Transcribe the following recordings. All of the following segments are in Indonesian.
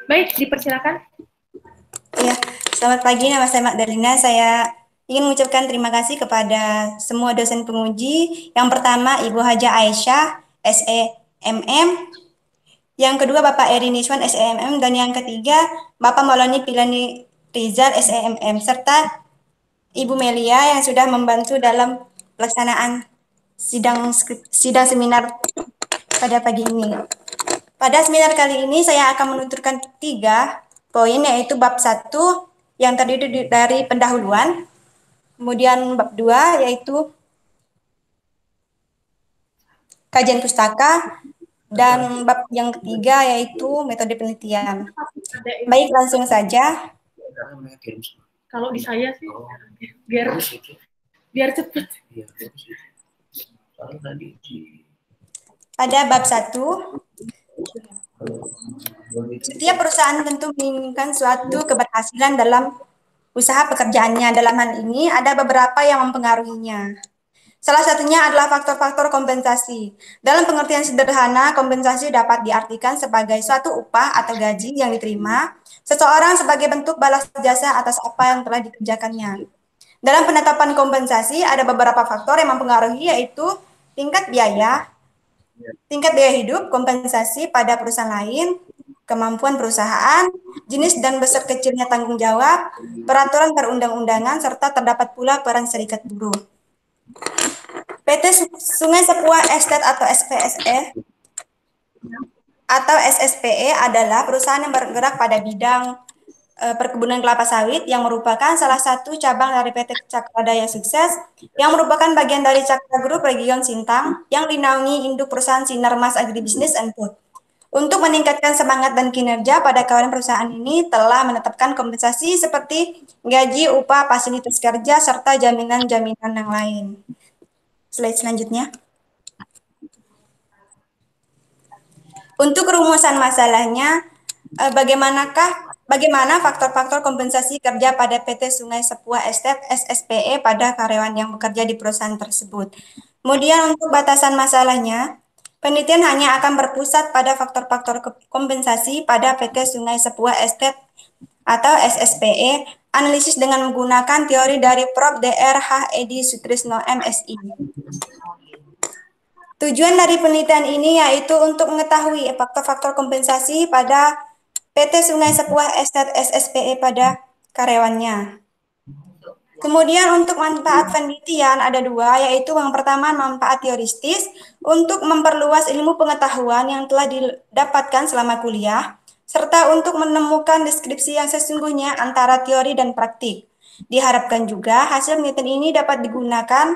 Baik, dipersilakan. Ya, selamat pagi, nama saya Magdalena. Saya ingin mengucapkan terima kasih kepada semua dosen penguji. Yang pertama, Ibu Haja Aisyah, SEMM. Yang kedua, Bapak Eri Niswan, SEMM. Dan yang ketiga, Bapak Maulani Pilani Rizal, SEMM. Serta Ibu Melia yang sudah membantu dalam pelaksanaan sidang seminar pada pagi ini. Pada seminar kali ini saya akan menuturkan 3 poin, yaitu bab 1 yang terdiri dari pendahuluan, kemudian bab 2 yaitu kajian pustaka, dan bab yang ketiga yaitu metode penelitian. Baik, langsung saja. Kalau di saya sih biar cepat. Pada bab 1, setiap perusahaan tentu menginginkan suatu keberhasilan dalam usaha pekerjaannya. Dalam hal ini ada beberapa yang mempengaruhinya. Salah satunya adalah faktor-faktor kompensasi. Dalam pengertian sederhana, kompensasi dapat diartikan sebagai suatu upah atau gaji yang diterima seseorang sebagai bentuk balas jasa atas apa yang telah dikerjakannya. Dalam penetapan kompensasi, ada beberapa faktor yang mempengaruhi, yaitu tingkat biaya hidup, kompensasi pada perusahaan lain, kemampuan perusahaan, jenis dan besar kecilnya tanggung jawab, peraturan perundang-undangan, serta terdapat pula peran serikat buruh. PT Sungai Sepuah Estate atau SPSE atau SSPE adalah perusahaan yang bergerak pada bidang perkebunan kelapa sawit yang merupakan salah satu cabang dari PT Cakradaya Sukses yang merupakan bagian dari Cakra Group Region Sintang yang dinaungi induk perusahaan Sinar Mas Agribusiness and Food. Untuk meningkatkan semangat dan kinerja, pada kawanan perusahaan ini telah menetapkan kompensasi seperti gaji, upah, fasilitas kerja, serta jaminan-jaminan yang lain. Slide selanjutnya. Untuk rumusan masalahnya, bagaimana faktor-faktor kompensasi kerja pada PT Sungai Sepuah Estate SSPE pada karyawan yang bekerja di perusahaan tersebut. Kemudian untuk batasan masalahnya, penelitian hanya akan berpusat pada faktor-faktor kompensasi pada PT Sungai Sepuah Estate atau SSPE, analisis dengan menggunakan teori dari Prof. Dr. H. Edi Sutrisno, MSI. Tujuan dari penelitian ini yaitu untuk mengetahui faktor-faktor kompensasi pada PT Sungai Sepuah Estate SSPE pada karyawannya. Kemudian untuk manfaat penelitian ada 2, yaitu yang pertama manfaat teoristis untuk memperluas ilmu pengetahuan yang telah didapatkan selama kuliah, serta untuk menemukan deskripsi yang sesungguhnya antara teori dan praktik. Diharapkan juga hasil penelitian ini dapat digunakan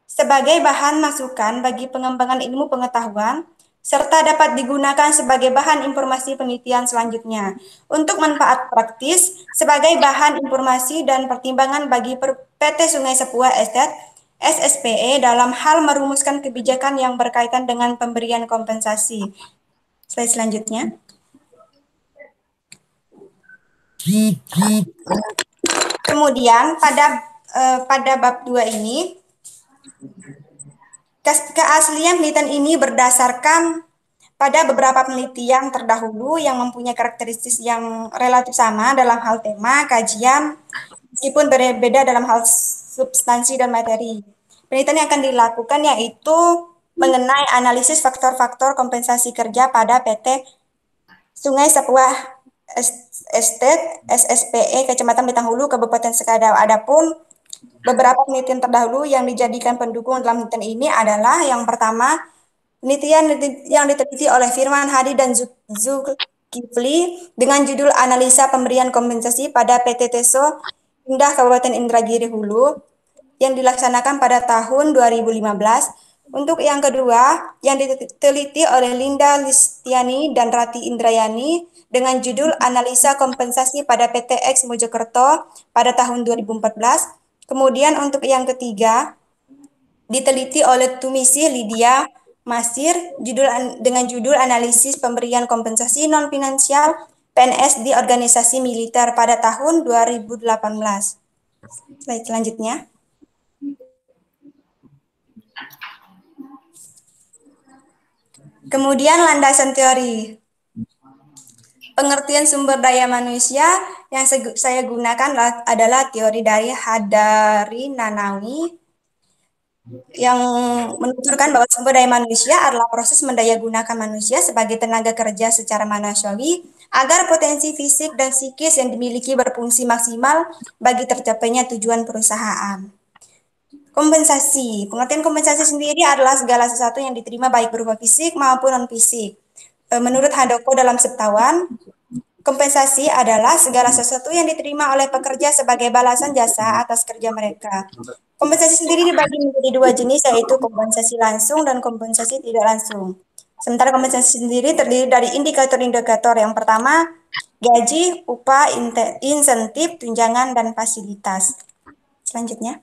sebagai bahan masukan bagi pengembangan ilmu pengetahuan, serta dapat digunakan sebagai bahan informasi penelitian selanjutnya. Untuk manfaat praktis, sebagai bahan informasi dan pertimbangan bagi PT Sungai Sepuah Estate SSPE dalam hal merumuskan kebijakan yang berkaitan dengan pemberian kompensasi. Slide selanjutnya. Kemudian pada bab 2 ini, keaslian penelitian ini berdasarkan pada beberapa penelitian terdahulu yang mempunyai karakteristik yang relatif sama dalam hal tema, kajian, meskipun berbeda dalam hal substansi dan materi. Penelitian yang akan dilakukan yaitu mengenai analisis faktor-faktor kompensasi kerja pada PT Sungai Sepuah Estate SSPE Kecamatan Bintang Hulu, Kabupaten Sekadau. Adapun beberapa penelitian terdahulu yang dijadikan pendukung dalam penelitian ini adalah yang pertama, penelitian yang diteliti oleh Firman Hadi dan Zulkifli dengan judul Analisa Pemberian Kompensasi pada PT Teso Indah Kabupaten Indragiri Hulu yang dilaksanakan pada tahun 2015. Untuk yang kedua, yang diteliti oleh Linda Listiani dan Rati Indrayani dengan judul Analisa Kompensasi pada PT X Mojokerto pada tahun 2014. Kemudian untuk yang ketiga, diteliti oleh Tumisi Lydia Masir dengan judul Analisis Pemberian Kompensasi Non-Finansial PNS di Organisasi Militer pada tahun 2018. Slide selanjutnya. Kemudian landasan teori. Pengertian sumber daya manusia yang saya gunakan adalah teori dari Hadari Nanawi yang menuturkan bahwa sumber daya manusia adalah proses mendayagunakan manusia sebagai tenaga kerja secara manusiawi agar potensi fisik dan psikis yang dimiliki berfungsi maksimal bagi tercapainya tujuan perusahaan. Kompensasi. Pengertian kompensasi sendiri adalah segala sesuatu yang diterima baik berupa fisik maupun non-fisik. Menurut Handoko dalam Septawan, kompensasi adalah segala sesuatu yang diterima oleh pekerja sebagai balasan jasa atas kerja mereka. Kompensasi sendiri dibagi menjadi dua jenis, yaitu kompensasi langsung dan kompensasi tidak langsung. Sementara kompensasi sendiri terdiri dari indikator-indikator. Yang pertama, gaji, upah, insentif, tunjangan, dan fasilitas. Selanjutnya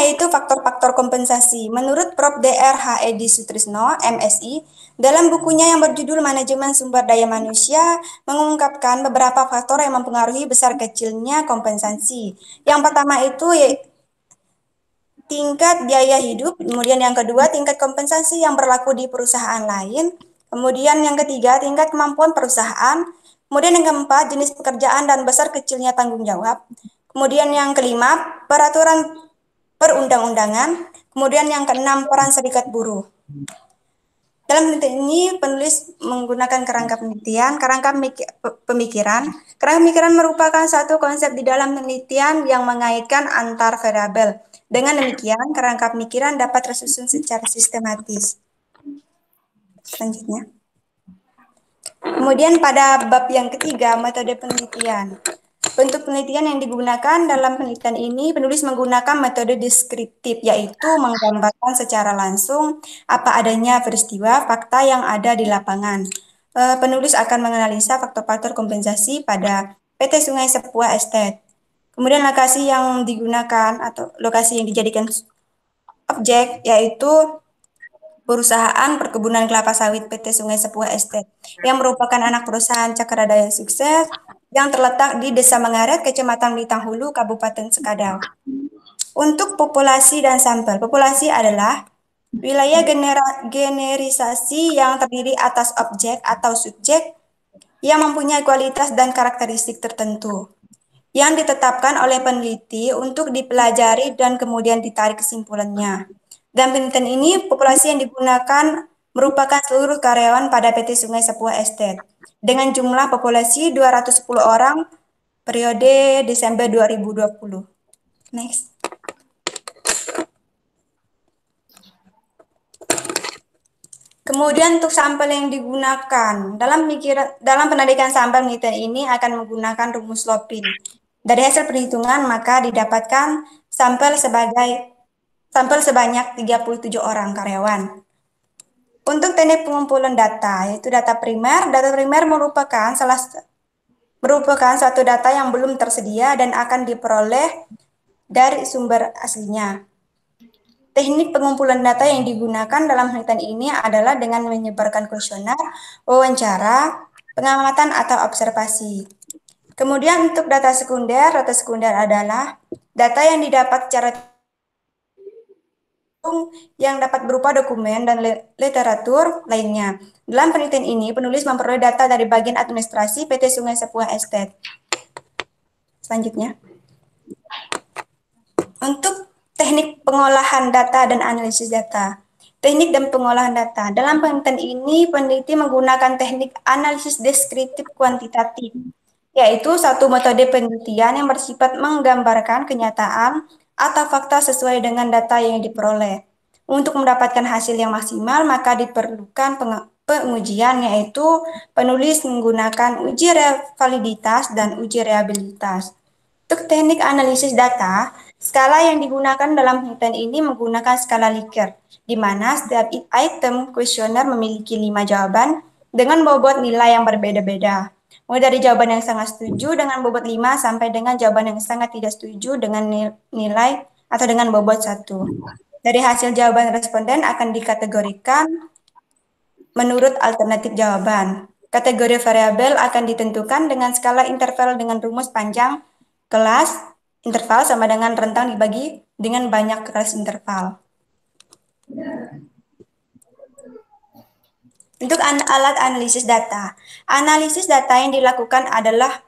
yaitu faktor-faktor kompensasi. Menurut Prof. Dr. H. Edi Sutrisno, MSI, dalam bukunya yang berjudul Manajemen Sumber Daya Manusia, mengungkapkan beberapa faktor yang mempengaruhi besar kecilnya kompensasi. Yang pertama itu tingkat biaya hidup, kemudian yang kedua tingkat kompensasi yang berlaku di perusahaan lain, kemudian yang ketiga tingkat kemampuan perusahaan, kemudian yang keempat jenis pekerjaan dan besar kecilnya tanggung jawab, kemudian yang kelima peraturan perundang-undangan, kemudian yang keenam peran serikat buruh. Dalam penelitian ini penulis menggunakan kerangka penelitian, kerangka pemikiran. Kerangka pemikiran merupakan satu konsep di dalam penelitian yang mengaitkan antar variabel. Dengan demikian, kerangka pemikiran dapat tersusun secara sistematis. Selanjutnya. Kemudian pada bab yang ketiga, metode penelitian. Bentuk penelitian yang digunakan dalam penelitian ini, penulis menggunakan metode deskriptif, yaitu menggambarkan secara langsung apa adanya peristiwa, fakta yang ada di lapangan. Penulis akan menganalisa faktor-faktor kompensasi pada PT Sungai Sepuah Estate. Kemudian lokasi yang digunakan atau lokasi yang dijadikan objek, yaitu perusahaan perkebunan kelapa sawit PT Sungai Sepuah Estate, yang merupakan anak perusahaan Cakradaya Sukses, yang terletak di Desa Mengaret, Kecamatan Litang Hulu, Kabupaten Sekadau. Untuk populasi dan sampel, populasi adalah wilayah generisasi yang terdiri atas objek atau subjek yang mempunyai kualitas dan karakteristik tertentu yang ditetapkan oleh peneliti untuk dipelajari dan kemudian ditarik kesimpulannya. Dan penelitian ini, populasi yang digunakan merupakan seluruh karyawan pada PT Sungai Sepuah Estate dengan jumlah populasi 210 orang periode Desember 2020. Next. Kemudian untuk sampel yang digunakan dalam penarikan sampel penelitian ini akan menggunakan rumus Lopin. Dari hasil perhitungan maka didapatkan sampel sebanyak 37 orang karyawan. Untuk teknik pengumpulan data, yaitu data primer merupakan suatu data yang belum tersedia dan akan diperoleh dari sumber aslinya. Teknik pengumpulan data yang digunakan dalam penelitian ini adalah dengan menyebarkan kuesioner, wawancara, pengamatan atau observasi. Kemudian untuk data sekunder adalah data yang didapat secara yang dapat berupa dokumen dan literatur lainnya. Dalam penelitian ini, penulis memperoleh data dari bagian administrasi PT Sungai Sepuah Estate. Selanjutnya. Untuk teknik pengolahan data dan analisis data. Teknik dan pengolahan data. Dalam penelitian ini, peneliti menggunakan teknik analisis deskriptif kuantitatif, yaitu satu metode penelitian yang bersifat menggambarkan kenyataan atau fakta sesuai dengan data yang diperoleh. Untuk mendapatkan hasil yang maksimal, maka diperlukan pengujian, yaitu penulis menggunakan uji validitas dan uji reliabilitas. Untuk teknik analisis data, skala yang digunakan dalam penelitian ini menggunakan skala Likert, di mana setiap item kuesioner memiliki 5 jawaban dengan bobot nilai yang berbeda-beda. Mulai dari jawaban yang sangat setuju dengan bobot 5 sampai dengan jawaban yang sangat tidak setuju dengan nilai atau dengan bobot 1. Dari hasil jawaban responden akan dikategorikan menurut alternatif jawaban. Kategori variabel akan ditentukan dengan skala interval dengan rumus panjang kelas interval sama dengan rentang dibagi dengan banyak kelas interval. Untuk alat analisis data. Analisis data yang dilakukan adalah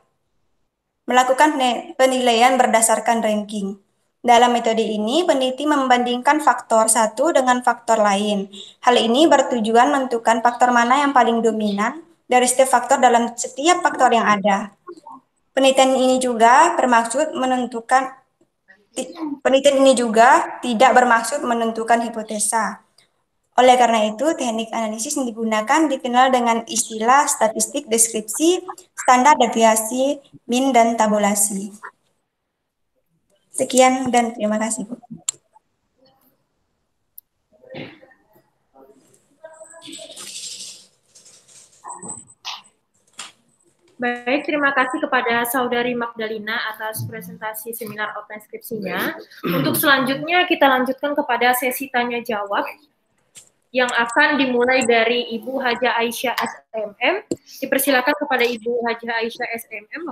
melakukan penilaian berdasarkan ranking. Dalam metode ini, peneliti membandingkan faktor satu dengan faktor lain. Hal ini bertujuan menentukan faktor mana yang paling dominan dari setiap faktor dalam setiap faktor yang ada. Penelitian ini juga bermaksud menentukan Penelitian ini juga tidak bermaksud menentukan hipotesa. Oleh karena itu, teknik analisis yang digunakan dikenal dengan istilah statistik deskripsi, standar deviasi, min, dan tabulasi. Sekian dan terima kasih, Bu. Baik, terima kasih kepada Saudari Magdalena atas presentasi seminar outline skripsinya. Untuk selanjutnya kita lanjutkan kepada sesi tanya jawab yang akan dimulai dari Ibu Haja Aisyah SMM. Dipersilakan kepada Ibu Haja Aisyah SMM.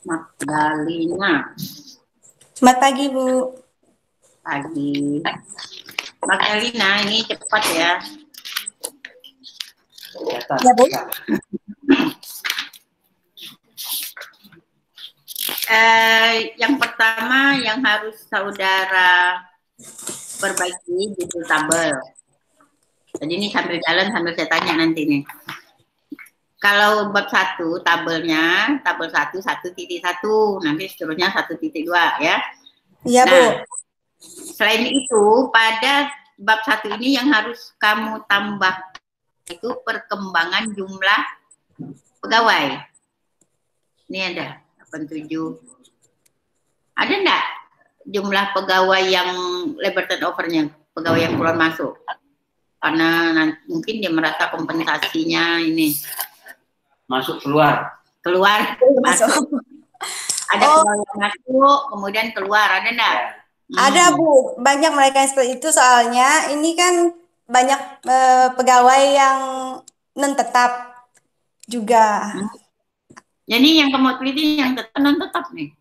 Magdalena. Selamat pagi, Bu. Pagi. Magdalena, ini cepat ya. Ya, Bu. Yang pertama yang harus saudara perbaiki itu tabel. Jadi ini sambil jalan sambil saya tanya nanti nih. Kalau bab 1 tabelnya, tabel 1, 1.1, nanti seterusnya 1.2 ya. Iya, Bu. Selain itu, pada bab 1 ini yang harus kamu tambah itu perkembangan jumlah pegawai. Ini ada 87. Ada enggak jumlah pegawai yang labor turnover-nya, pegawai yang keluar masuk? Karena mungkin dia merasa kompensasinya ini masuk keluar. Keluar, masuk. Ada pegawai masuk, kemudian keluar, ada enggak? Ada, Bu, banyak mereka yang seperti itu soalnya ini kan banyak pegawai yang non tetap juga. Jadi yang kamu teliti yang tetap non tetap nih?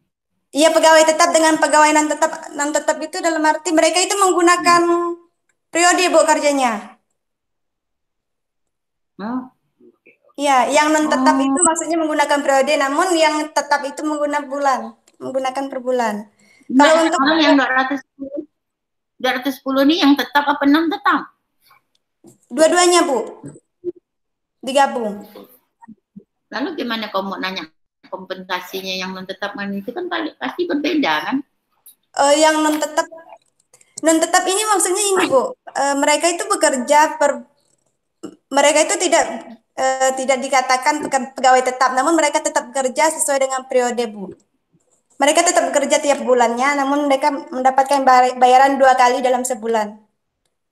Iya, pegawai tetap dengan pegawai non tetap itu dalam arti mereka itu menggunakan periode, Bu, kerjanya. Iya, yang non tetap itu maksudnya menggunakan periode, namun yang tetap itu menggunakan per bulan. Kalau untuk yang 210 ini yang tetap apa non tetap? Dua-duanya, Bu. Digabung. Lalu gimana kamu nanya kompensasinya yang non tetap kan itu kan pasti berbeda kan? Yang non tetap ini maksudnya ini, Bu. Mereka itu bekerja mereka itu tidak dikatakan pegawai tetap, namun mereka tetap bekerja sesuai dengan periode, Bu. Mereka tetap bekerja tiap bulannya, namun mereka mendapatkan bayaran 2 kali dalam sebulan.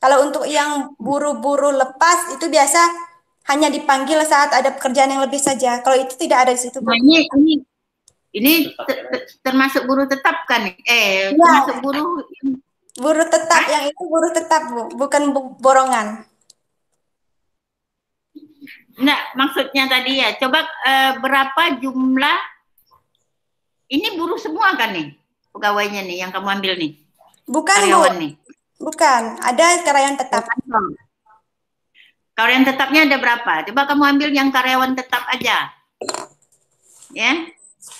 Kalau untuk yang buru-buru lepas itu biasa hanya dipanggil saat ada pekerjaan yang lebih saja. Kalau itu tidak ada di situ, Bu. Nah, ini termasuk buruh tetap kan? Ya, termasuk buruh tetap. Yang itu buruh tetap, Bu, bukan borongan. Nah, maksudnya tadi ya, coba berapa jumlah ini buruh semua kan nih pegawainya nih yang kamu ambil nih? Bukan, karyawan Bu. Nih. Bukan, ada karyawan tetap. Karyawan tetapnya ada berapa? Coba kamu ambil yang karyawan tetap aja. Ya.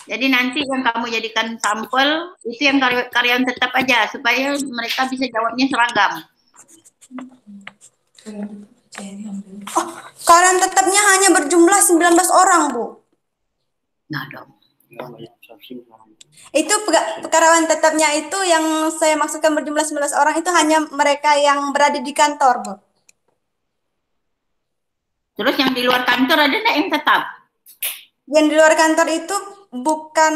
Jadi nanti yang kamu jadikan sampel itu yang karyawan tetap aja supaya mereka bisa jawabnya seragam. Oh, karyawan tetapnya hanya berjumlah 19 orang, Bu. Nah, dong. Itu karyawan tetapnya itu yang saya maksudkan berjumlah 19 orang itu hanya mereka yang berada di kantor, Bu. Terus yang di luar kantor ada enggak yang tetap? Yang di luar kantor itu bukan,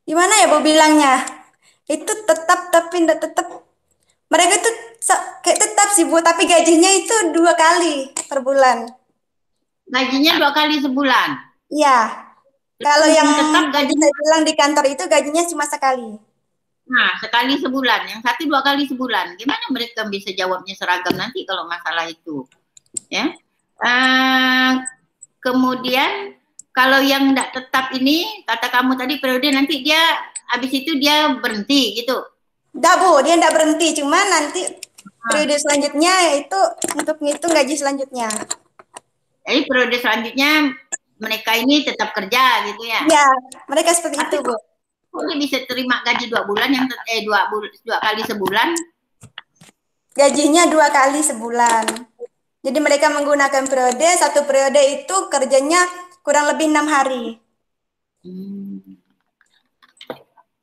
gimana ya, Bu, bilangnya? Itu tetap tapi tidak tetap. Mereka itu kayak tetap sih, Bu, tapi gajinya itu 2 kali per bulan. Gajinya 2 kali sebulan? Iya. Kalau yang tetap gajinya saya bilang di kantor itu gajinya cuma sekali. Nah, sekali sebulan. Yang satu 2 kali sebulan. Gimana mereka bisa jawabnya seragam nanti kalau masalah itu? Ya. Kemudian kalau yang tidak tetap ini, kata kamu tadi periode nanti dia habis itu dia berhenti gitu. Enggak, Bu, dia enggak berhenti, cuman nanti periode selanjutnya itu untuk ngitung gaji selanjutnya. Jadi periode selanjutnya mereka ini tetap kerja gitu ya? Ya, mereka seperti itu, Bu. Kok dia bisa terima gaji 2 bulan yang dua kali sebulan? Gajinya 2 kali sebulan. Jadi mereka menggunakan periode, satu periode itu kerjanya kurang lebih 6 hari.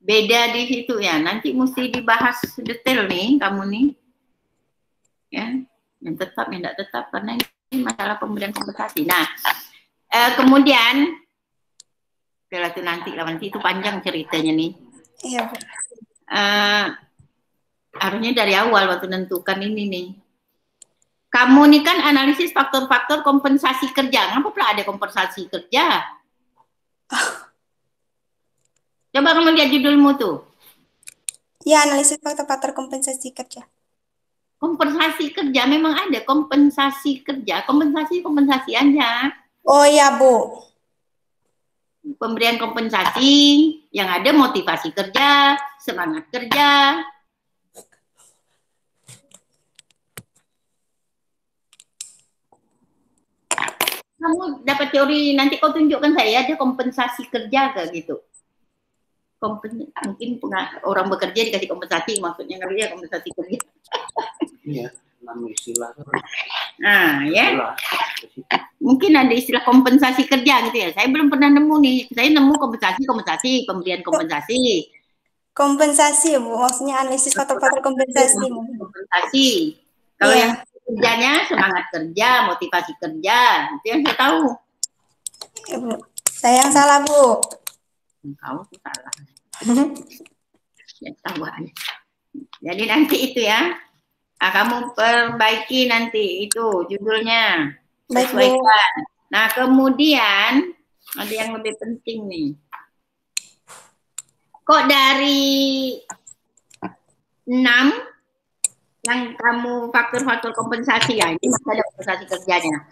Beda di situ ya. Nanti mesti dibahas detail nih kamu nih. Ya, yang tetap, yang tidak tetap karena ini masalah pemberian kompensasi. Nah, kemudian nanti itu panjang ceritanya nih. Iya, Bu. Harusnya dari awal waktu menentukan ini nih. Kamu nih kan analisis faktor-faktor kompensasi kerja. Ngapa pula ada kompensasi kerja? Coba kamu lihat judulmu tuh. Ya, analisis faktor-faktor kompensasi kerja. Kompensasi kerja memang ada kompensasi kerja, kompensasi aja. Oh iya, Bu. Pemberian kompensasi yang ada motivasi kerja, semangat kerja. Kamu dapat teori, nanti kau tunjukkan saya ada kompensasi kerja ke gitu. Mungkin orang bekerja dikasih kompensasi, maksudnya kali ya kompensasi kerja. Iya, nama istilah. Nah, ya. Mungkin ada istilah kompensasi kerja gitu ya. Saya belum pernah nemu nih. Saya nemu kompensasi, pemberian kompensasi. Kompensasi, Bu. Maksudnya analisis faktor-faktor kompensasi. Kompensasi. Kalau yang kerjanya semangat kerja, motivasi kerja, itu yang saya tahu. Ya, Bu. Saya yang salah, Bu. Kau salah. Ya, tahu aja. Jadi nanti itu ya. Nah, kamu perbaiki nanti itu judulnya. Sesuaikan. Nah, kemudian ada yang lebih penting nih. Kok dari 6 yang kamu faktor-faktor kompensasi ya, ini ada kompensasi kerjanya.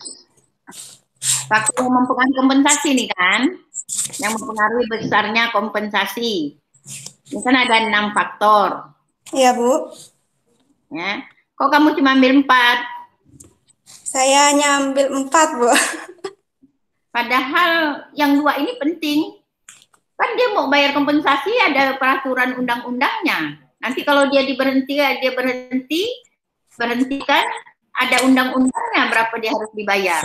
Faktor mempengaruhi kompensasi nih kan, yang mempengaruhi besarnya kompensasi. Ini kan ada 6 faktor. Iya, Bu. Ya. Kok kamu cuma ambil 4? Saya hanya ambil 4, Bu. Padahal yang 2 ini penting. Kan dia mau bayar kompensasi ada peraturan undang-undangnya. Nanti kalau dia berhentikan ada undang-undangnya berapa dia harus dibayar.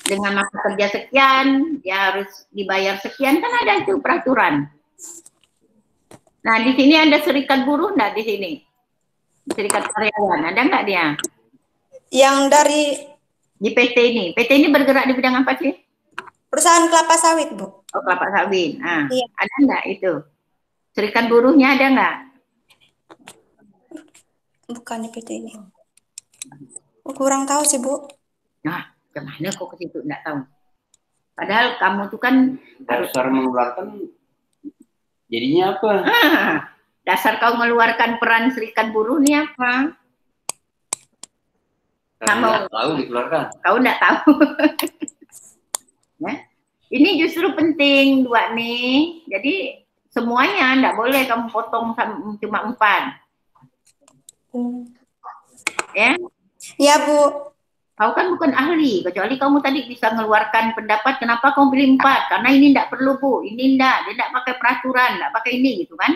Dengan masa kerja sekian, dia harus dibayar sekian, kan ada itu peraturan. Nah, di sini ada serikat buruh enggak di sini? Serikat karyawan, ada enggak dia? Yang dari di PT ini. PT ini bergerak di bidang apa sih? Perusahaan kelapa sawit, Bu. Oh, kelapa sawit. Nah, iya. Ada enggak itu? Serikat buruhnya ada enggak? Bukannya PT ini. Kurang tahu sih, Bu. Nah, kemana kok ke situ enggak tahu? Padahal kamu tuh kan dasar mengeluarkan jadinya apa? Dasar kau mengeluarkan peran serikat buruh ini apa? Kamu tahu dikeluarkan. Kau enggak tahu. Ya. Ini justru penting 2 nih. Jadi semuanya enggak boleh kamu potong cuma 4. Ya? Iya, Bu. Kau kan bukan ahli, kecuali kamu tadi bisa mengeluarkan pendapat kenapa kamu pilih 4, karena ini enggak perlu, Bu, ini enggak, dia enggak pakai peraturan, enggak pakai ini gitu kan.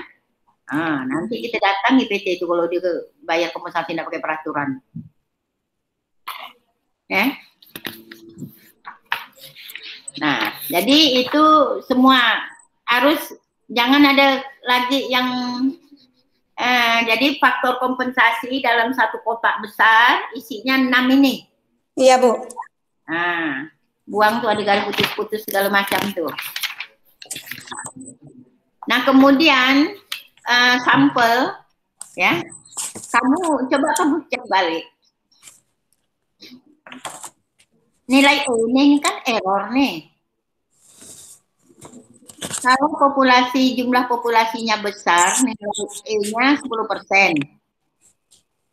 Nah, nanti kita datangi PT itu kalau dia bayar kompensasi enggak pakai peraturan. Ya. Nah, jadi itu semua harus, jangan ada lagi yang jadi faktor kompensasi dalam satu kotak besar isinya 6 ini. Iya, Bu. Nah, buang tuh ada garis putus-putus segala macam tuh. Nah, kemudian sampel ya. Kamu cek balik. Nilai E ini kan error nih. Kalau jumlah populasinya besar, nilai E-nya 10%.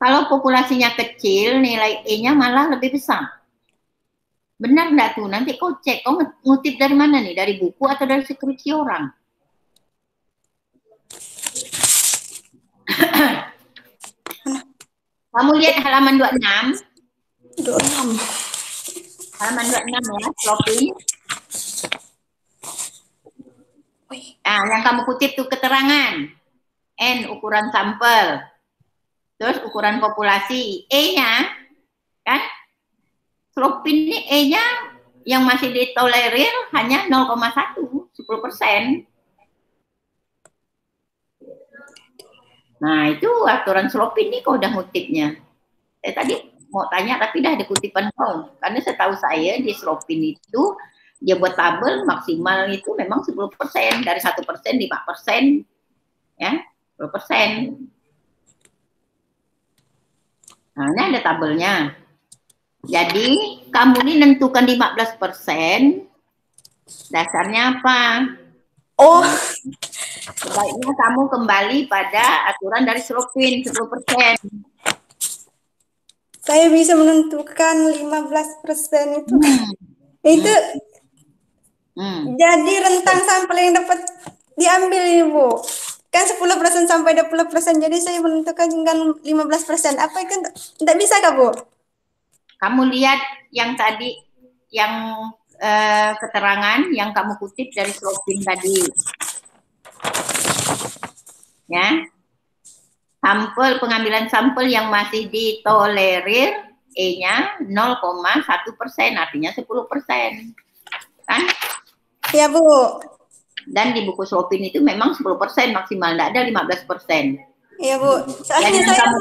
Kalau populasinya kecil, nilai E-nya malah lebih besar. Benar enggak tuh? Nanti kau cek, kau ngutip dari mana nih? Dari buku atau dari skripsi orang? Kamu lihat halaman 26. 26. Halaman 26 ya, Slopin. Nah, yang kamu kutip tuh keterangan. N ukuran sampel. Terus ukuran populasi. E-nya, kan? Slopin ini E-nya yang masih ditolerir hanya 0,1, 10%. Nah, itu aturan Slopin nih kau udah ngutipnya. Tadi mau tanya tapi dah ada kutipan kau. Karena setahu saya di Slopin itu dia buat tabel maksimal itu memang 10%. Dari 1%, 5%, ya, 10%. Nah, ini ada tabelnya. Jadi, kamu ini nentukan 15%, dasarnya apa? Oh, Sebaiknya kamu kembali pada aturan dari Slopin 10%. saya bisa menentukan 15% itu. Itu jadi rentang sampel yang dapat diambil, Ibu. Kan 10% sampai 20%, jadi saya menentukan dengan 15%. Apa itu tidak bisa, Kak, Bu? Kamu lihat yang tadi, yang keterangan yang kamu kutip dari Slopin tadi. Ya. Sampel, pengambilan sampel yang masih ditolerir, E-nya 0,1%, artinya 10%. Kan? Ya, Bu. Dan di buku Slopin itu memang 10% maksimal, tidak ada 15%. Iya, Bu. Soalnya saya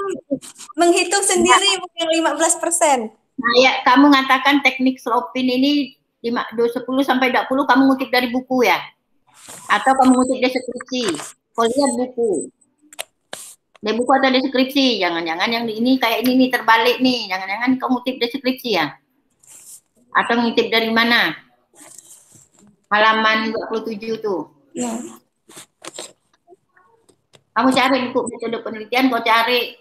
menghitung sendiri bukan 15%. Nah, ya, kamu mengatakan teknik Slopin ini 10 sampai 20 kamu ngutip dari buku ya? Atau kamu ngutip deskripsi? Kau lihat buku. Dari buku atau deskripsi? Jangan-jangan yang ini kayak ini nih terbalik nih. Jangan-jangan kamu ngutip deskripsi ya? Atau ngutip dari mana? Halaman 27 tuh. Ya. Kamu cari buku metode penelitian, kau cari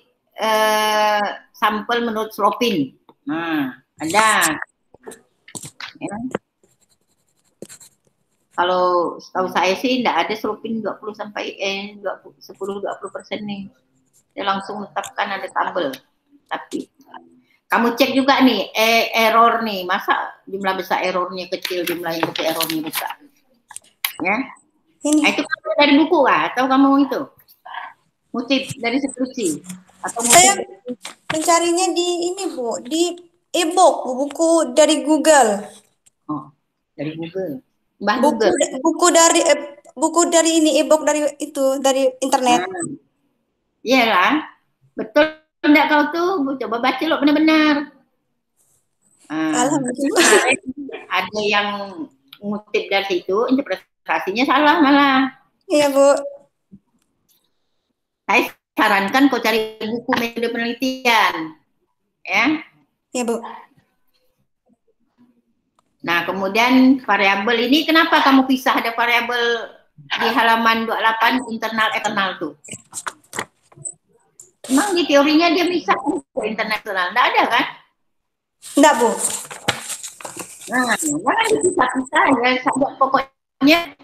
sampel menurut Slopin. Nah, ada. Ya. Kalau setahu saya sih tidak ada Slopin 20 sampai 10-20% nih. Dia langsung menetapkan ada tabel. Tapi kamu cek juga nih error nih, masa jumlah besar errornya kecil, jumlah yang kecil errornya besar. Ya. Ini. Nah, itu kamu dari buku kah? Atau kamu itu ngutip dari deskripsi? Atau saya mencarinya di ini, Bu, di e-book, buku dari Google. Oh, dari Google. Google. Buku dari ini e-book dari itu, dari internet. Iyalah, betul enggak kau tuh? Coba baca lo benar-benar. Alhamdulillah. Ada yang ngutip dari situ, interpretasinya salah malah. Iya, Bu. Saya sarankan kau cari buku metode penelitian. Ya. Iya, Bu. Nah, kemudian variabel ini kenapa kamu pisah ada variabel di halaman 28 internal eksternal tuh? Emang di teorinya dia bisa ke internal eksternal? Enggak ada kan? Enggak, Bu. Nah, jangan dipisah-pisah ya. Pokoknya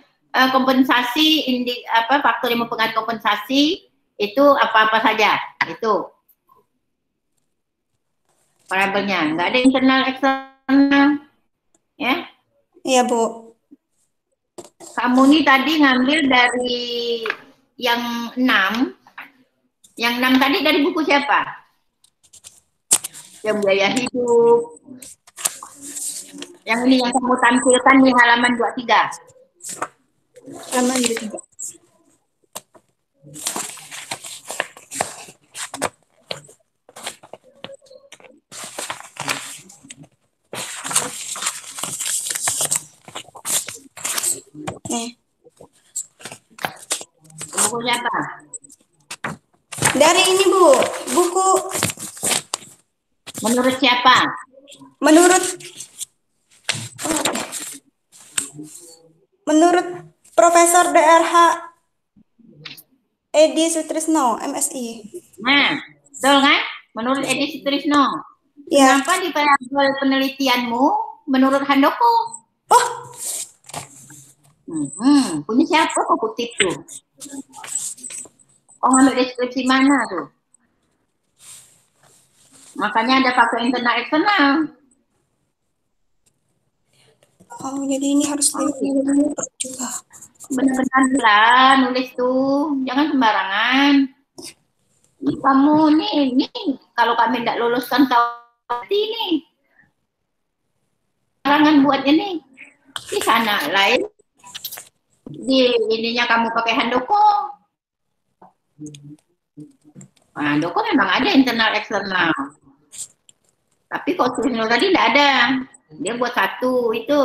kompensasi faktor yang mempengaruhi kompensasi itu apa-apa saja itu variabelnya, nggak ada internal eksternal, ya? Iya, Bu. Kamu nih tadi ngambil dari yang 6. Yang 6 tadi dari buku siapa? Yang biaya hidup. Yang ini yang kamu tampilkan di halaman 23. Halaman 23. Buku siapa? Dari ini, Bu. Buku. Menurut siapa? Menurut Profesor DRH Edi Sutrisno, MSI. Nah, betul kan? Menurut Edi Sutrisno. Ya. Kenapa di variabel penelitianmu menurut Handoko? Oh. Punya siapa kok kutip tuh? Oh, ngambil deskripsi mana tuh? Makanya ada faktor internal eksternal. Oh, jadi ini harus juga. Benar-benar lah nulis tuh, jangan sembarangan. Kamu nih kalau kami tidak luluskan nih, sembarangan buatnya nih. Di sana lain, di ininya kamu pakai handoko. Nah, handoko memang ada internal eksternal. Tapi kalau tulisan tadi tidak ada. Dia buat satu itu,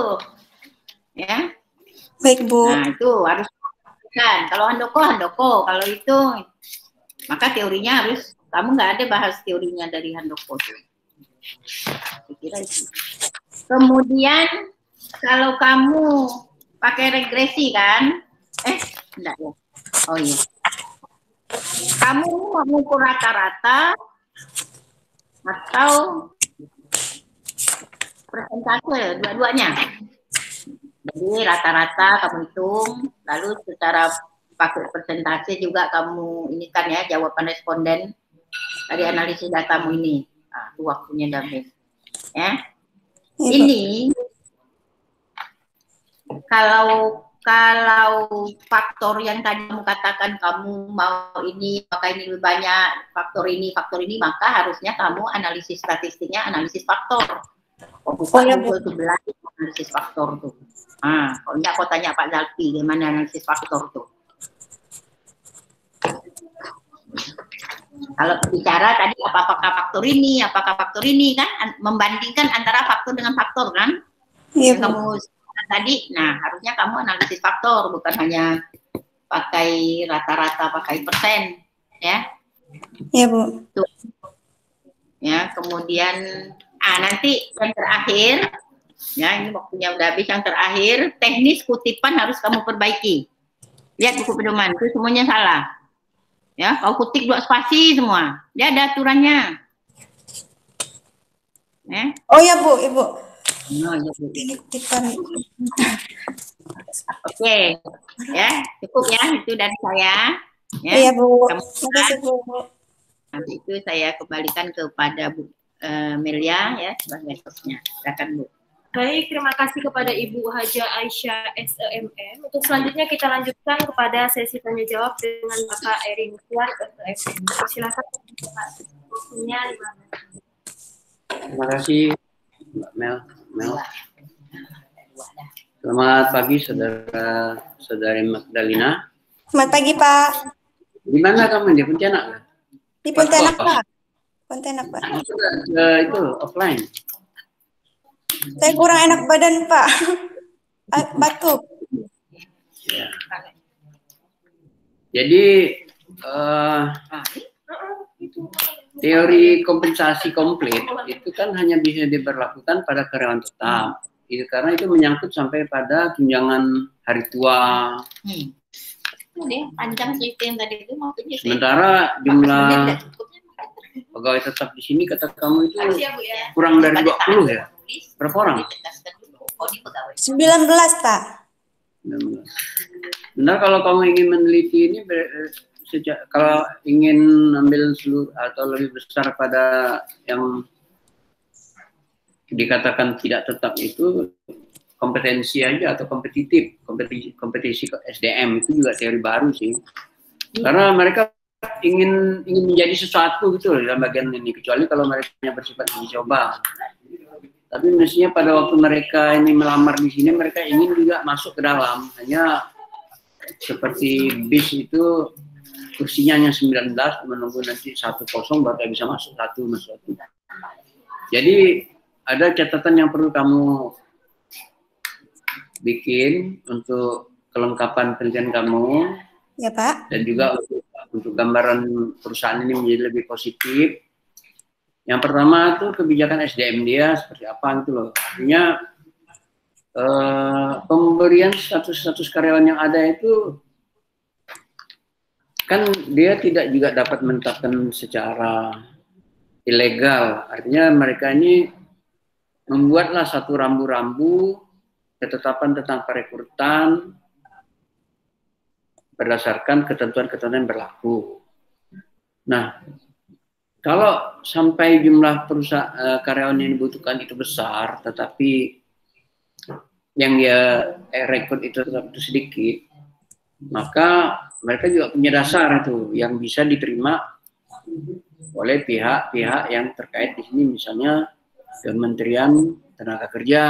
ya. Baik, Bu. Nah, itu harus kan. Kalau handoko. Kalau itu, maka teorinya harus, kamu nggak ada bahas teorinya dari handoko. Kira itu. Kemudian, kalau kamu pakai regresi kan, enggak ya. Oh iya. Kamu mengukur rata-rata atau persentase dua-duanya. Jadi rata-rata kamu hitung, lalu secara pakai persentase juga kamu ini kan ya jawaban responden dari analisis datamu ini. Nah, itu waktunya udah habis. Ya. Ini kalau faktor yang tadi kamu katakan kamu mau ini, maka ini lebih banyak faktor ini, maka harusnya kamu analisis statistiknya, analisis faktor. Bukan Google 11 analisis faktor tuh. Kalau enggak kau tanya Pak Zalfi gimana analisis faktor tuh. Kalau bicara tadi apakah faktor ini kan membandingkan antara faktor dengan faktor kan? Iya, kamu tadi, nah harusnya kamu analisis faktor bukan hanya pakai rata-rata, pakai persen, ya? Iya, Bu. Tuh. Ya, kemudian nanti yang terakhir, ya ini waktunya udah habis, yang terakhir teknis kutipan harus kamu perbaiki. Lihat buku pedoman itu semuanya salah. Ya, kau kutik 2 spasi semua. Dia ada aturannya. Ya. Oh ya, Bu, Ibu. Oh, ya, Bu. Oke, ya cukup ya itu dari saya. Ya. Iya, Bu. Terima kasih, Bu. Nanti itu saya kembalikan kepada Bu Melia ya sebagai hostnya. Silakan Bu. Baik, terima kasih kepada Ibu Haja Aisyah SEMM. Untuk selanjutnya kita lanjutkan kepada sesi tanya jawab dengan Bapak Erin Kuat SEMM. Silakan Pak. Waktunya 5 menit. Terima kasih Mbak Mel. Selamat pagi saudara-saudari Magdalena. Selamat pagi, Pak. Di mana kamu? Di Pontianak? Di Pontianak, Pak. Pontianak, Pak. Itu offline. Saya kurang enak badan, Pak. Batuk. Ya. Jadi teori kompensasi komplit itu kan hanya bisa diberlakukan pada karyawan tetap. Itu karena itu menyangkut sampai pada tunjangan hari tua. Itu deh, panjang cerita yang tadi itu maksudnya. Sementara jumlah pegawai tetap di sini kata kamu itu kurang dari 20 ya? Berapa orang? 19, Pak. 19. Benar kalau kamu ingin meneliti ini, kalau ingin ambil seluruh atau lebih besar pada yang dikatakan tidak tetap itu kompetensi aja atau kompetisi SDM itu juga teori baru sih. Karena mereka ingin menjadi sesuatu gitu loh dalam bagian ini, kecuali kalau mereka hanya bersifat uji coba. Tapi mestinya pada waktu mereka ini melamar di sini, mereka ingin juga masuk ke dalam. Hanya seperti bis itu kursinya hanya 19, menunggu nanti 1 kosong baru bisa masuk satu. Jadi ada catatan yang perlu kamu bikin untuk kelengkapan penelitian kamu. Ya, Pak. Dan juga untuk gambaran perusahaan ini menjadi lebih positif. Yang pertama itu kebijakan SDM dia seperti apa gitu loh. Artinya pemberian status karyawan yang ada itu kan dia tidak juga dapat menetapkan secara ilegal. Artinya mereka ini membuatlah satu rambu-rambu ketetapan tentang perekrutan berdasarkan ketentuan-ketentuan yang berlaku. Nah, kalau sampai jumlah perusahaan karyawan yang dibutuhkan itu besar, tetapi yang dia rekrut itu tetap itu sedikit, maka mereka juga punya dasar itu yang bisa diterima oleh pihak-pihak yang terkait di sini, misalnya Kementerian Tenaga Kerja.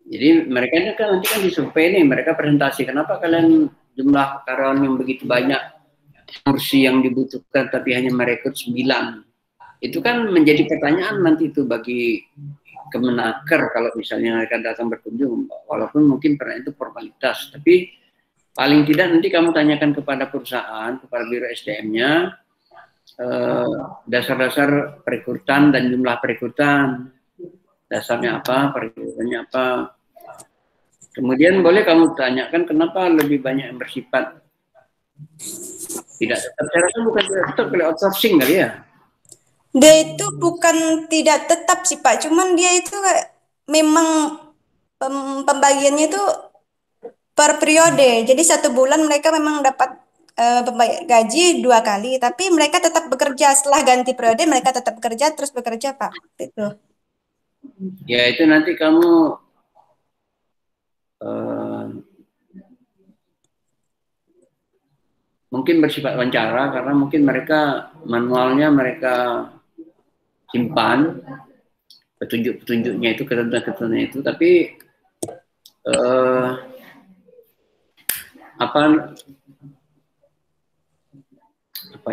Jadi mereka ini kan nanti kan disurvei nih, mereka presentasi kenapa kalian jumlah karyawan yang begitu banyak, kursi yang dibutuhkan tapi hanya merekrut 9. Itu kan menjadi pertanyaan nanti itu bagi Kemenaker kalau misalnya mereka datang berkunjung, walaupun mungkin pertanyaan itu formalitas, tapi paling tidak nanti kamu tanyakan kepada perusahaan, kepada biro SDM-nya, dasar-dasar perekrutan dan jumlah perekrutan, dasarnya apa, perekrutannya apa. Kemudian boleh kamu tanyakan kenapa lebih banyak yang bersifat tidak tetap. Saya rasa bukan tidak tetap, kalau outsourcing kali ya. Dia itu bukan tidak tetap sih Pak, cuman dia itu memang pembagiannya itu per periode. Jadi 1 bulan mereka memang dapat gaji 2 kali, tapi mereka tetap bekerja setelah ganti periode, mereka tetap bekerja terus bekerja Pak. Itu. Ya itu nanti kamu mungkin bersifat wawancara karena mungkin mereka manualnya mereka simpan petunjuk-petunjuknya itu, ketentuan-ketentuannya itu, tapi apa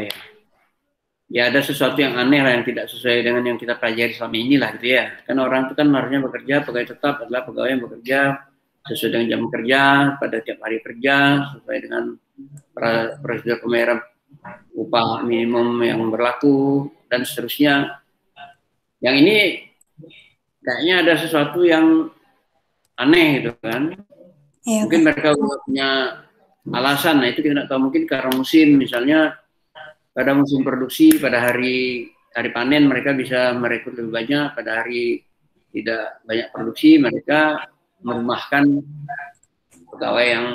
ya? Ya ada sesuatu yang aneh lah yang tidak sesuai dengan yang kita pelajari selama ini lah gitu ya. Kan orang itu kan harusnya bekerja, pegawai tetap adalah pegawai yang bekerja sesuai dengan jam kerja pada tiap hari kerja, sesuai dengan prosedur pembayaran upah minimum yang berlaku dan seterusnya. Yang ini kayaknya ada sesuatu yang aneh gitu kan. Ya, mungkin mereka punya alasan, nah itu kita tidak tahu, mungkin karena musim, misalnya pada musim produksi, pada hari panen mereka bisa merekrut lebih banyak, pada hari tidak banyak produksi mereka merumahkan pegawai yang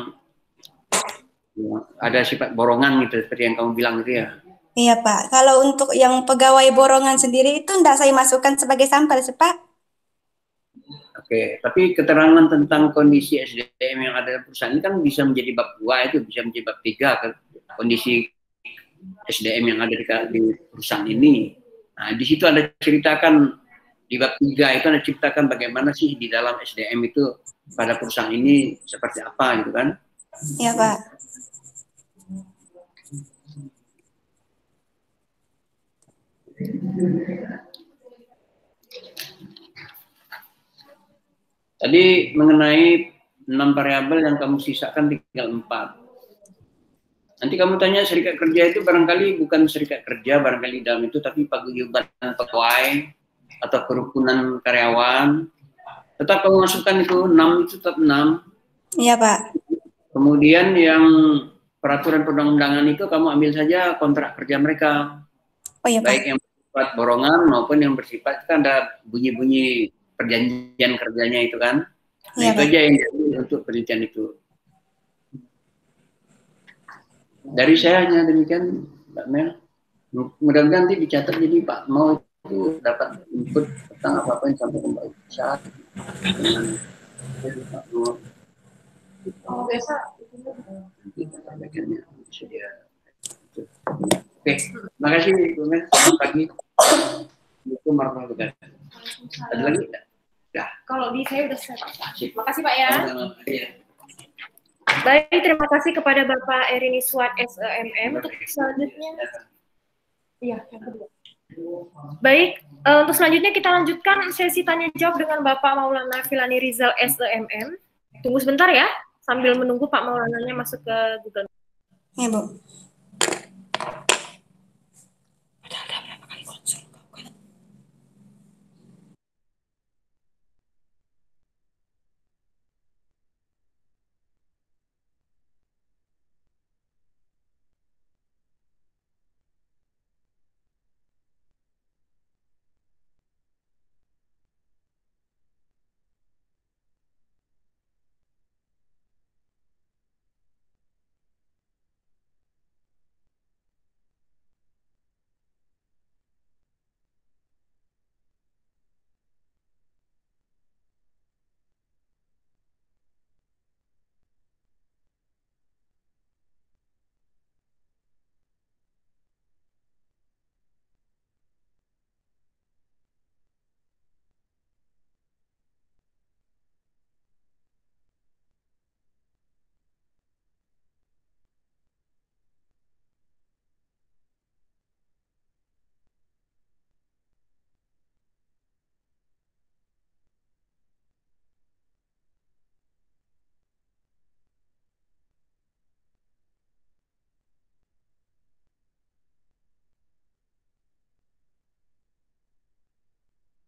ada sifat borongan gitu, seperti yang kamu bilang gitu ya. Iya Pak, kalau untuk yang pegawai borongan sendiri itu tidak saya masukkan sebagai sampel sih Pak. Oke, tapi keterangan tentang kondisi SDM yang ada di perusahaan ini kan bisa menjadi bab 2, itu bisa menjadi bab 3, kondisi SDM yang ada di perusahaan ini. Nah, di situ ada ceritakan, di bab 3 itu ada ceritakan bagaimana sih di dalam SDM itu pada perusahaan ini seperti apa gitu kan. Iya Pak. Tadi mengenai 6 variabel yang kamu sisakan tinggal 4. Nanti kamu tanya serikat kerja itu barangkali bukan serikat kerja barangkali dalam itu, tapi paguyuban pegawai atau kerukunan karyawan. Tetap kamu masukkan itu 6, itu tetap 6. Iya Pak. Kemudian yang peraturan perundang-undangan itu kamu ambil saja kontrak kerja mereka. Oh iya Pak. Baik yang bersifat borongan maupun yang bersifat, kan ada bunyi-bunyi perjanjian kerjanya itu kan. Nah Iya, itu Pak. aja yang untuk penelitian itu. Dari saya hanya demikian, Mbak Mel. Mudah-mudahan nanti dicatat, jadi Pak mau itu dapat input tentang apa-apa yang sampai Mbak saat dengan Pak Nur. Biasa. Nanti sampaikannya sedia. Oke, terima kasih Bu Mel. Selamat pagi. Assalamualaikum warahmatullahi wabarakatuh. Ada lagi? Ya. Kalau di saya udah selesai. Terima kasih Pak ya. Ya. Baik, terima kasih kepada Bapak Erini Swat SEMM. Untuk selanjutnya, iya, yang kedua. Baik, untuk selanjutnya kita lanjutkan sesi tanya jawab dengan Bapak Maulana Filani Rizal SEMM. Tunggu sebentar ya, sambil menunggu Pak Maulananya masuk ke Google. Iya, Bu.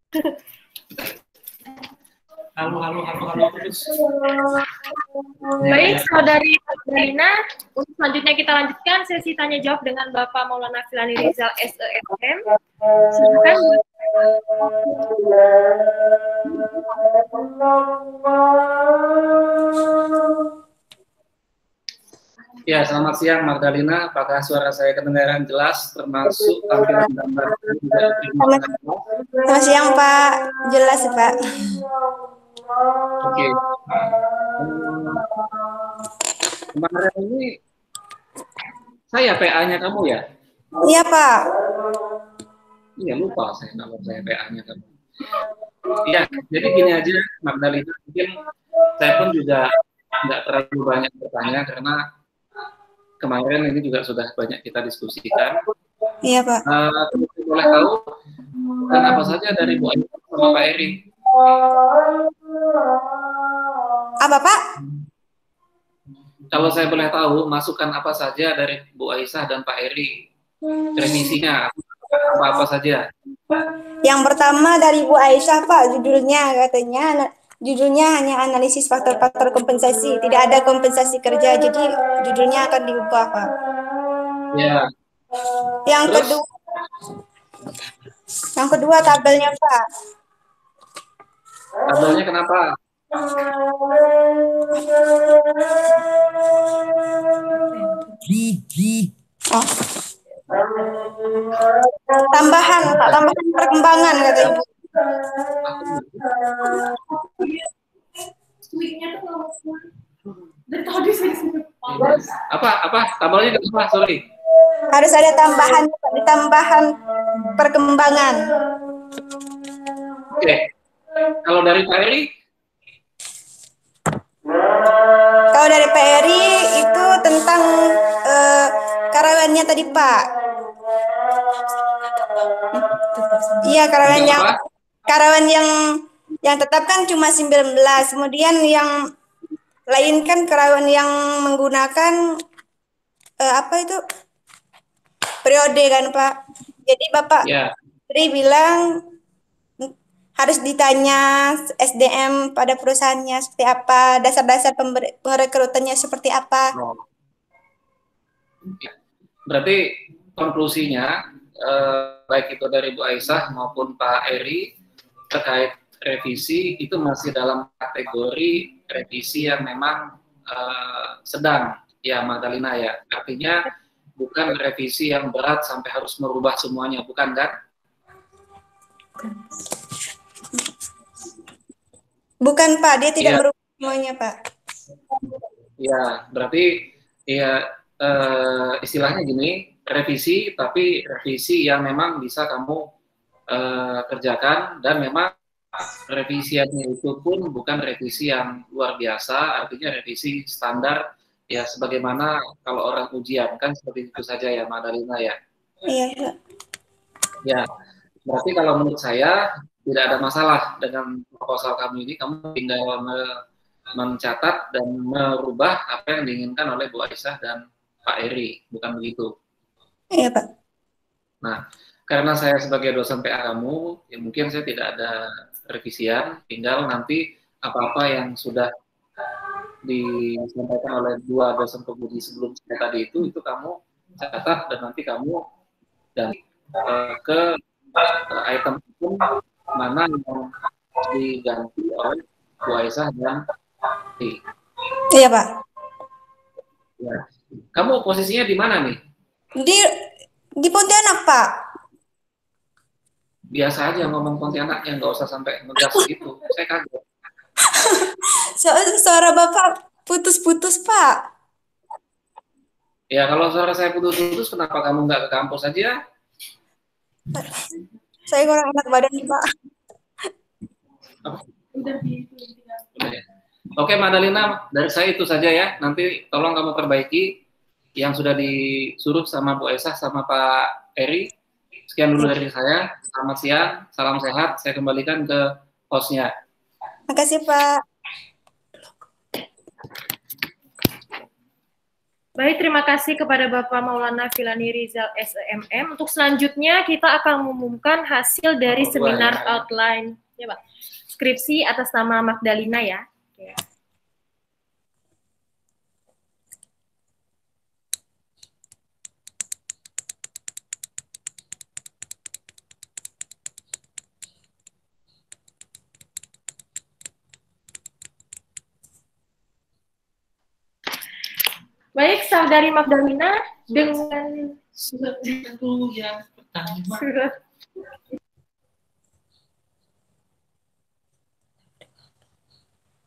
Halo terus. Baik, Saudari Magdalena, untuk selanjutnya kita lanjutkan sesi tanya jawab dengan Bapak Maulana Filani Rizal SEFM. Silakan. Ya, selamat siang Magdalena. Apakah suara saya kedengaran jelas, termasuk tampilan gambar juga diterima dengan jelas? Selamat siang Pak, jelas Pak. Oke. Kemarin ini saya PA-nya kamu ya? Iya Pak. Iya, lupa saya kalau saya PA-nya kamu. Iya, jadi gini aja Magdalena, mungkin saya pun juga nggak terlalu banyak bertanya karena kemarin ini juga sudah banyak kita diskusikan. Iya Pak. Boleh tahu dan apa saja dari Bu Ayu sama Pak Eri? Apa Pak? Kalau saya boleh tahu, masukan apa saja dari Bu Aisyah dan Pak Eri? Remisinya apa-apa saja? Yang pertama dari Bu Aisyah Pak, judulnya hanya analisis faktor-faktor kompensasi, tidak ada kompensasi kerja, jadi judulnya akan diubah Pak. Ya. Yang Terus? kedua tabelnya Pak. Tabelnya kenapa? Oh. Tambahan Pak, tambahan perkembangan kata Ibu. Apa tabelnya kenapa? Sorry. Harus ada tambahan Pak, tambahan perkembangan. Oke. Kalau dari Pak Eri? Kalau dari Pak Eri itu tentang karyawannya tadi Pak. Iya, karyawan yang tetap kan cuma 19. Kemudian yang lain kan karyawan yang menggunakan apa itu periode kan Pak. Jadi Bapak Eri bilang harus ditanya SDM pada perusahaannya seperti apa, dasar-dasar perekrutannya seperti apa. Berarti konklusinya baik itu dari Bu Aisyah maupun Pak Eri terkait revisi itu masih dalam kategori revisi yang memang sedang ya Magdalena ya. Artinya bukan revisi yang berat sampai harus merubah semuanya, bukan kan? Bukan Pak, dia tidak merubah semuanya Pak. Ya, berarti ya istilahnya gini, revisi tapi revisi yang memang bisa kamu kerjakan dan memang revisiannya itu pun bukan revisi yang luar biasa, artinya revisi standar ya sebagaimana kalau orang ujian kan seperti itu saja ya Magdalena ya. Iya Pak. Ya, berarti kalau menurut saya tidak ada masalah dengan proposal kamu ini, kamu tinggal mencatat dan merubah apa yang diinginkan oleh Bu Aisyah dan Pak Eri, bukan begitu? Iya Pak. Nah, karena saya sebagai dosen PA kamu, ya mungkin saya tidak ada revisian, tinggal nanti apa-apa yang sudah disampaikan oleh dua dosen pemudi sebelum saya tadi itu kamu catat dan nanti kamu dan ke item itu mana yang diganti oleh Bu Aisyah dan Eri. Iya Pak. Ya. Kamu posisinya di mana nih? Di Pontianak Pak. Biasa aja ngomong Pontianaknya, nggak usah sampai ngegas gitu. Saya kaget. Suara Bapak putus-putus Pak. Ya kalau suara saya putus-putus, kenapa kamu nggak ke kampus aja? Saya kurang enak badan Pak. Oke Magdalena, dari saya itu saja ya. Nanti tolong kamu perbaiki yang sudah disuruh sama Bu Aisyah sama Pak Eri. Sekian dulu dari saya. Selamat siang, salam sehat. Saya kembalikan ke hostnya. Makasih Pak. Baik, terima kasih kepada Bapak Maulana Filani Rizal SEMM. Untuk selanjutnya kita akan mengumumkan hasil dari seminar outline ya, Pak. Skripsi atas nama Magdalena ya. Oke. Baik, Saudari Magdalena dengan surat itu yang pertama.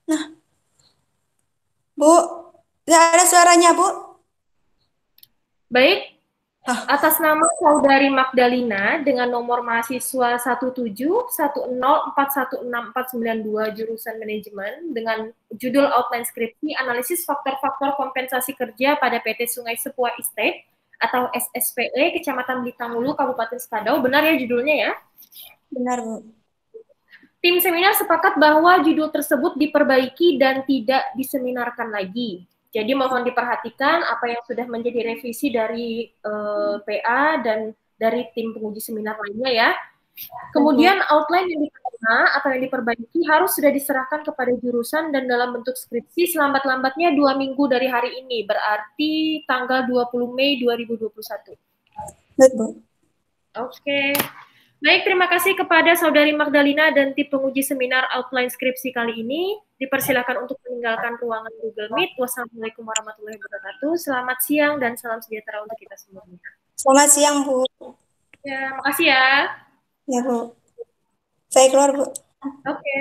Nah, Bu, nggak ada suaranya, Bu. Baik, atas nama Saudari Magdalena dengan nomor mahasiswa 17104164492 jurusan manajemen dengan judul outline skripsi analisis faktor-faktor kompensasi kerja pada PT Sungai Sepuah Estate atau SSPE Kecamatan Blitanghulu Kabupaten Sekadau. Benar ya judulnya ya? Benar, Bu. Tim seminar sepakat bahwa judul tersebut diperbaiki dan tidak diseminarkan lagi. Jadi mohon diperhatikan apa yang sudah menjadi revisi dari PA dan dari tim penguji seminar lainnya ya. Kemudian outline yang diterima atau yang diperbaiki harus sudah diserahkan kepada jurusan dan dalam bentuk skripsi selambat-lambatnya 2 minggu dari hari ini, berarti tanggal 20 Mei 2021. Betul. Oke. Baik, terima kasih kepada Saudari Magdalena dan tim penguji seminar outline skripsi kali ini. Dipersilakan untuk meninggalkan ruangan Google Meet. Wassalamualaikum warahmatullahi wabarakatuh. Selamat siang dan salam sejahtera untuk kita semuanya. Selamat siang, Bu. Ya, makasih ya. Ya, Bu. Saya keluar, Bu. Oke.